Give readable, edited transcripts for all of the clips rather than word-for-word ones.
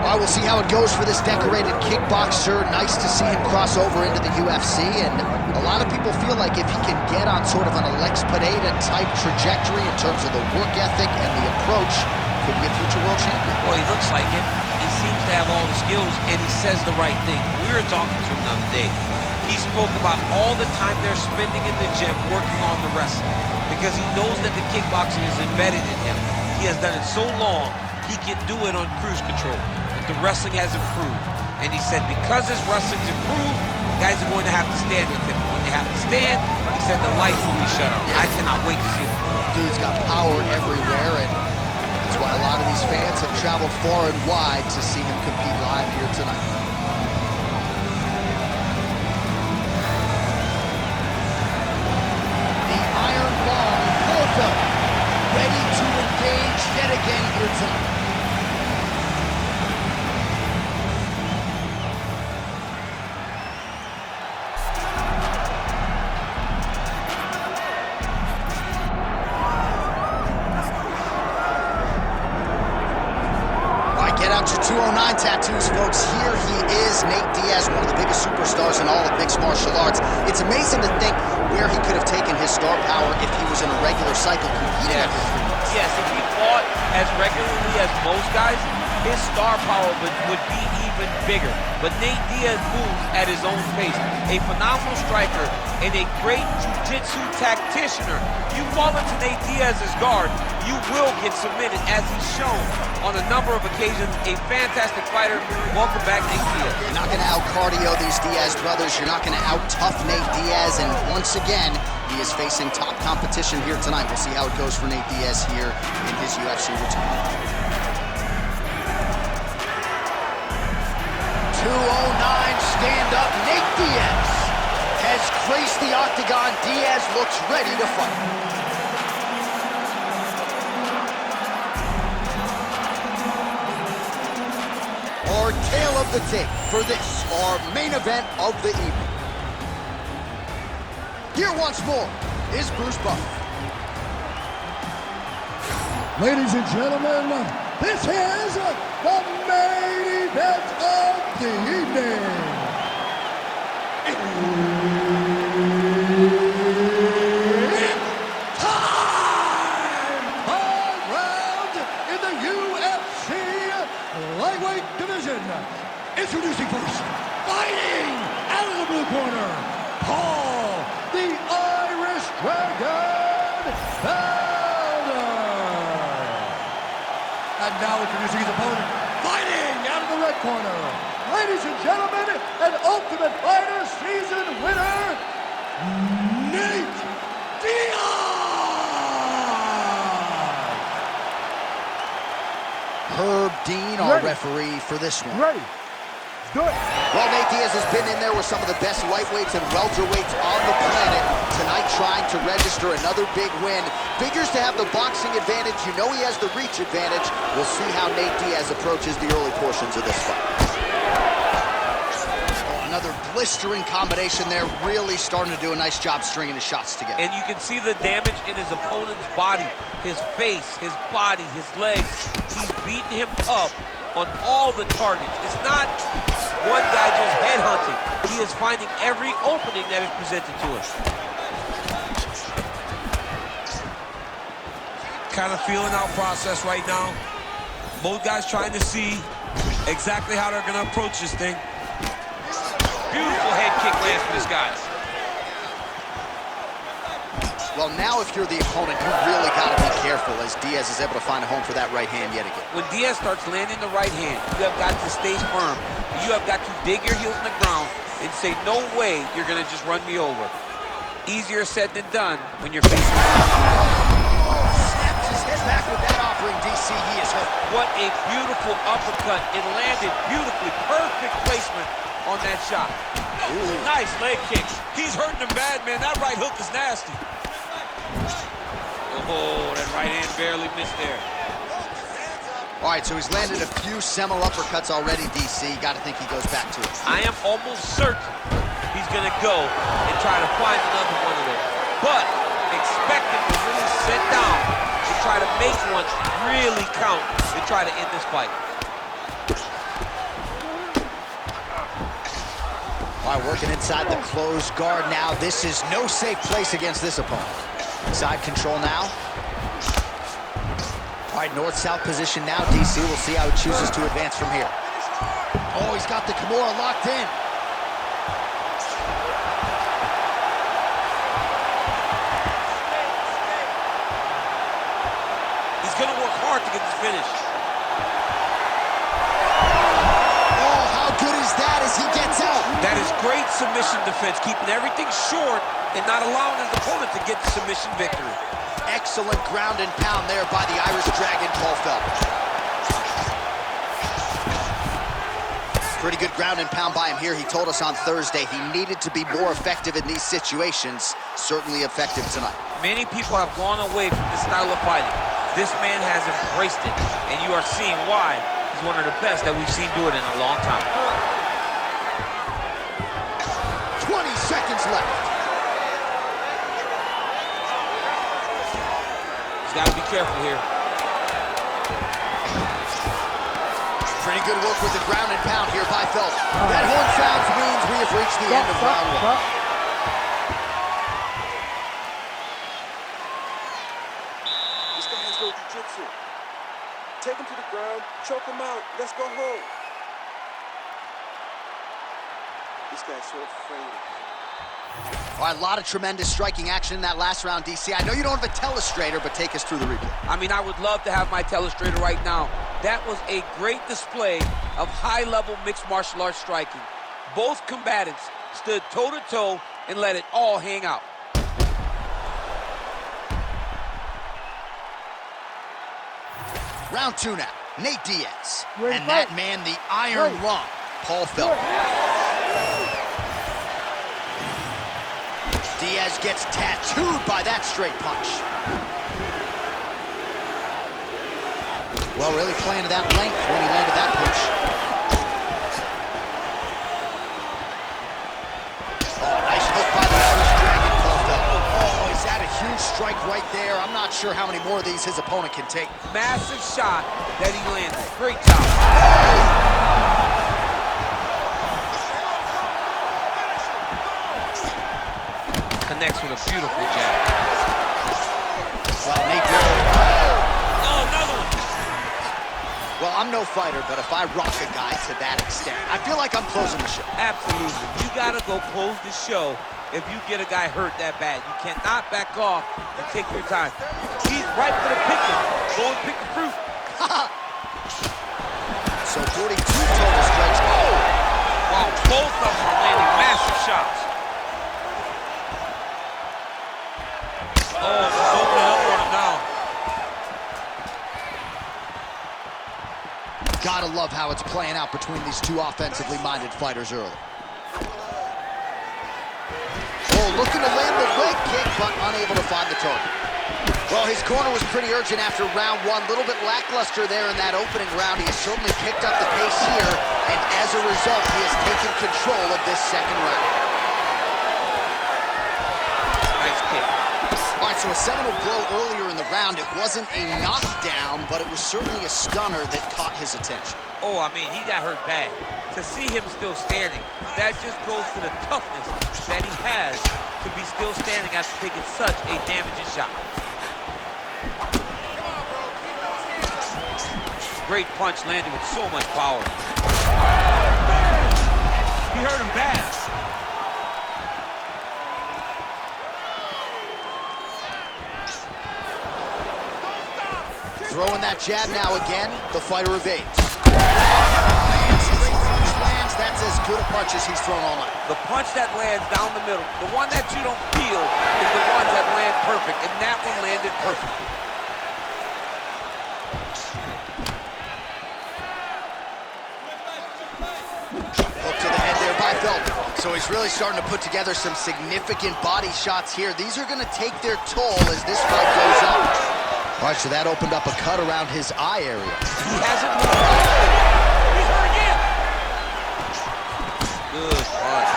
All right, we'll see how it goes for this decorated kickboxer. Nice to see him cross over into the UFC, and a lot of people feel like if he can get on sort of an Alex Pineda-type trajectory in terms of the work ethic and the approach, could be a future world champion. Well, he looks like it. He seems to have all the skills, and he says the right thing. We were talking to him the other day. He spoke about all the time they're spending in the gym working on the wrestling, because he knows that the kickboxing is embedded in him. He has done it so long, he can do it on cruise control. The wrestling has improved, and he said because his wrestling's improved, guys are going to have to stand with him. When they have to stand, he said the lights will be shut off. I cannot wait to see him. Dude's got power everywhere, and that's why a lot of these fans have traveled far and wide to see him compete live here tonight. The Iron Ball, Paul Felder, ready to engage yet again here tonight. Get out your 209 tattoos, folks. Here he is, Nate Diaz, one of the biggest superstars in all of mixed martial arts. It's amazing to think where he could have taken his star power if he was in a regular cycle competing every 3 months. Yes, if he fought as regularly as most guys, his star power would be even bigger. But Nate Diaz moves at his own pace. A phenomenal striker and a great jiu-jitsu tacticianer. You fall into Nate Diaz's guard, you will get submitted, as he's shown on a number of occasions. A fantastic fighter. Welcome back, Nate Diaz. You're not going to out-cardio these Diaz brothers. You're not going to out-tough Nate Diaz. And once again, he is facing top competition here tonight. We'll see how it goes for Nate Diaz here in his UFC return. 209 stand-up. Nate Diaz has graced the octagon. Diaz looks ready to fight. Our tale of the tape for this, our main event of the evening. Here once more is Bruce Buffer. Ladies and gentlemen, this is the main event of the evening. It's time! 5 rounds in the UFC lightweight division. Introducing first, fighting out of the blue corner, Paul, the Irish Dragon Felder. And now introducing his opponent, fighting out of the red corner, ladies and gentlemen, an Ultimate Fighter season winner, Nate Diaz! Herb Dean, our referee for this one. Ready. Do it. Well, Nate Diaz has been in there with some of the best lightweights and welterweights on the planet. Tonight trying to register another big win. Figures to have the boxing advantage. You know he has the reach advantage. We'll see how Nate Diaz approaches the early portions of this fight. Oh, another blistering combination there. Really starting to do a nice job stringing his shots together. And you can see the damage in his opponent's body. His face, his body, his legs. He's beating him up on all the targets. It's not one guy just headhunting. He is finding every opening that is presented to us. Kind of feeling out process right now. Both guys trying to see exactly how they're going to approach this thing. Beautiful head kick lands for this guy. Well, now if you're the opponent, you really got to be careful as Diaz is able to find a home for that right hand yet again. When Diaz starts landing the right hand, you have got to stay firm. You have got to dig your heels in the ground and say, no way you're going to just run me over. Easier said than done when you're facing Snaps his head back with that offering, DC. He is hurt. What a beautiful uppercut. It landed beautifully. Perfect placement on that shot. Ooh. Nice leg kick. He's hurting him bad, man. That right hook is nasty. Oh, that right hand barely missed there. All right, so he's landed a few seminal uppercuts already, DC. Got to think he goes back to it. I am almost certain he's going to go and try to find another one of them. But expect him to really sit down to try to make one really count to try to end this fight. All right, working inside the closed guard now. This is no safe place against this opponent. Side control now. All right, north-south position now. DC, we'll see how he chooses to advance from here. Oh, he's got the Kimura locked in. He's going to work hard to get this finish. Oh, how good is that as he gets out? That is great submission defense, keeping everything short and not allowing his opponent to get the submission victory. Excellent ground and pound there by the Irish Dragon, Paul Felder. Pretty good ground and pound by him here. He told us on Thursday he needed to be more effective in these situations. Certainly effective tonight. Many people have gone away from this style of fighting. This man has embraced it, and you are seeing why he's one of the best that we've seen do it in a long time. 20 seconds left. He's got to be careful here. Pretty good work with the ground and pound here by Felder. That horn sounds means we have reached the end of round one. This guy has no jiu-jitsu. Take him to the ground, choke him out, let's go home. This guy's so afraid. All right, a lot of tremendous striking action in that last round, DC. I know you don't have a telestrator, but take us through the replay. I mean, I would love to have my telestrator right now. That was a great display of high-level mixed martial arts striking. Both combatants stood toe-to-toe and let it all hang out. Round two now. Nate Diaz. And that man, the Iron Lung, Paul Felder. Diaz gets tattooed by that straight punch. Well, really playing to that length when he landed that punch. Oh, nice hook by the Irish Dragon, Paul Felder. Oh, he's had a huge strike right there. I'm not sure how many more of these his opponent can take. Massive shot that he landed. Great job. Connects with a beautiful jab. Well, Nate Diaz. Oh, another one. Well, I'm no fighter, but if I rock a guy to that extent, I feel like I'm closing the show. Absolutely. You got to go close the show if you get a guy hurt that bad. You cannot back off and take your time. He's right for the picking. Go and pick the fruit. So 42 total strikes. Oh! Wow, both of them are landing massive shots. Oh, he's opening up on him now. Gotta love how it's playing out between these two offensively minded fighters early. Oh, looking to land the leg kick, but unable to find the target. Well, his corner was pretty urgent after round one. A little bit lackluster there in that opening round. He has certainly picked up the pace here, and as a result, he has taken control of this second round. Nice kick. All right, so a seminal blow earlier in the round. It wasn't a knockdown, but it was certainly a stunner that caught his attention. Oh, I mean, he got hurt bad. To see him still standing, that just goes to the toughness that he has to be still standing after taking such a damaging shot. Great punch landed with so much power. He hurt him bad. Throwing that jab now again, the fighter evades. Lands, that's as good a punch as he's thrown all night. The punch that lands down the middle, the one that you don't feel, is the ones that land perfect, and that one landed perfectly. Hook to the head there by Felder. So he's really starting to put together some significant body shots here. These are going to take their toll as this fight goes on. All right, so that opened up a cut around his eye area. He hasn't moved. He's hurt again. Good punch.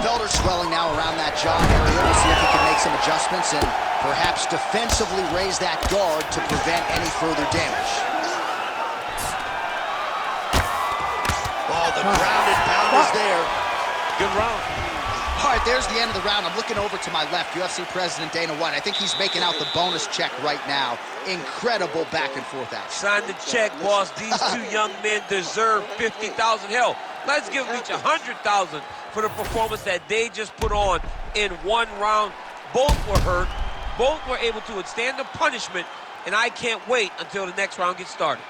Felder swelling now around that jaw area. We'll see if he can make some adjustments and perhaps defensively raise that guard to prevent any further damage. Oh, the ground and pound is there. Good round. All right, there's the end of the round. I'm looking over to my left, UFC President Dana White. I think he's making out the bonus check right now. Incredible back and forth action. Sign the check, boss. These two young men deserve $50,000. Hell, let's give them each $100,000 for the performance that they just put on in one round. Both were hurt. Both were able to withstand the punishment, and I can't wait until the next round gets started.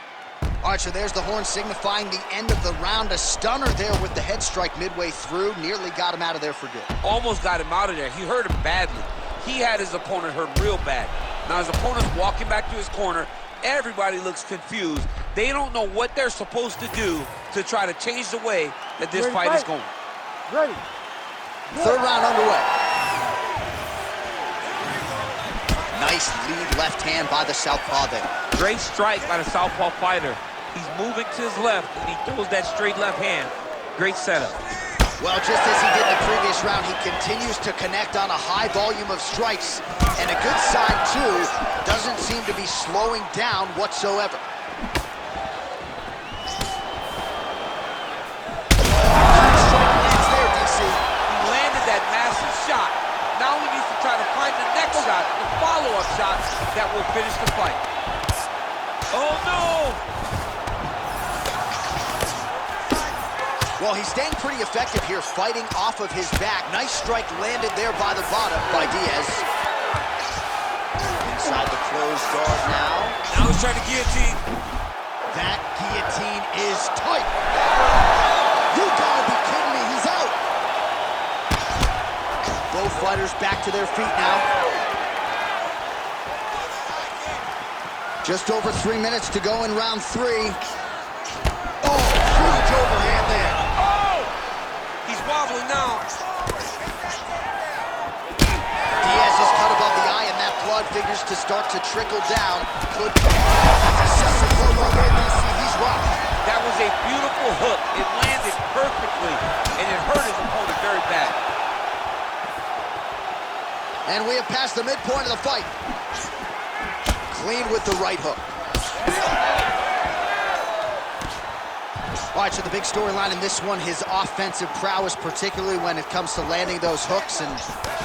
All right, so there's the horn signifying the end of the round. A stunner there with the head strike midway through. Nearly got him out of there for good. Almost got him out of there. He hurt him badly. He had his opponent hurt real bad. Now his opponent's walking back to his corner. Everybody looks confused. They don't know what they're supposed to do to try to change the way that this fight is going. Ready. Third round underway. Nice lead left hand by the southpaw there. Great strike by the southpaw fighter. He's moving to his left, and he throws that straight left hand. Great setup. Well, just as he did in the previous round, he continues to connect on a high volume of strikes. And a good sign, too, doesn't seem to be slowing down whatsoever. Strike lands there, DC. He landed that massive shot. Now he needs to try to find the next shot, the follow-up shot that will finish the fight. Oh, no! Well, he's staying pretty effective here, fighting off of his back. Nice strike landed there by the bottom by Diaz. Inside the closed guard now. Now he's trying to guillotine. That guillotine is tight. You gotta be kidding me, he's out. Both fighters back to their feet now. Just over 3 minutes to go in round 3. Oh, huge overhand there. Wobbling now. Diaz is cut above the eye, and that blood figures to start to trickle down. Could be he's rocked. That was a beautiful hook. It landed perfectly, and it hurt his opponent very bad. And we have passed the midpoint of the fight. Clean with the right hook. All right, so the big storyline in this one, his offensive prowess, particularly when it comes to landing those hooks. And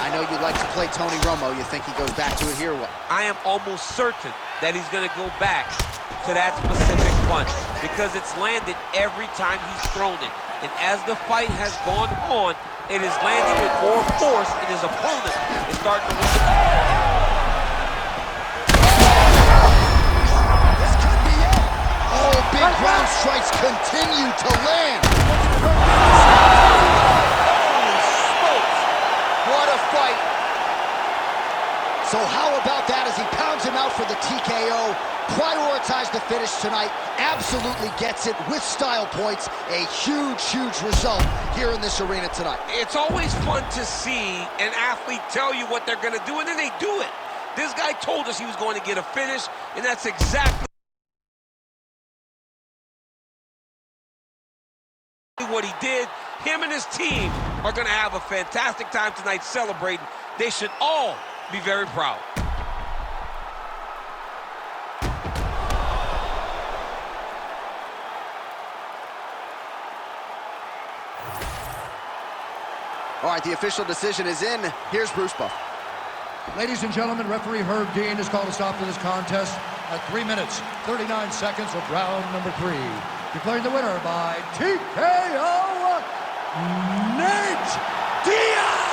I know you like to play Tony Romo. You think he goes back to it here or what? I am almost certain that he's going to go back to that specific punch because it's landed every time he's thrown it. And as the fight has gone on, it is landing with more force, and his opponent is starting to lose. Big ground strikes continue to land. Holy smokes. What a fight. So how about that as he pounds him out for the TKO? Prioritized the finish tonight. Absolutely gets it with style points. A huge, huge result here in this arena tonight. It's always fun to see an athlete tell you what they're going to do, and then they do it. This guy told us he was going to get a finish, and that's exactly what he did. Him and his team are going to have a fantastic time tonight celebrating. They should all be very proud. All right, the official decision is in. Here's Bruce Buff. Ladies and gentlemen, referee Herb Dean has called a stop to this contest at 3 minutes, 39 seconds of round number 3. Declaring the winner by TKO, Nate Diaz!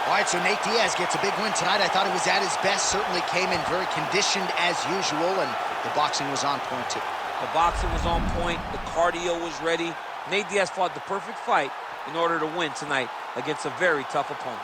All right, so Nate Diaz gets a big win tonight. I thought he was at his best. Certainly came in very conditioned as usual, and the boxing was on point, too. The boxing was on point. The cardio was ready. Nate Diaz fought the perfect fight in order to win tonight against a very tough opponent.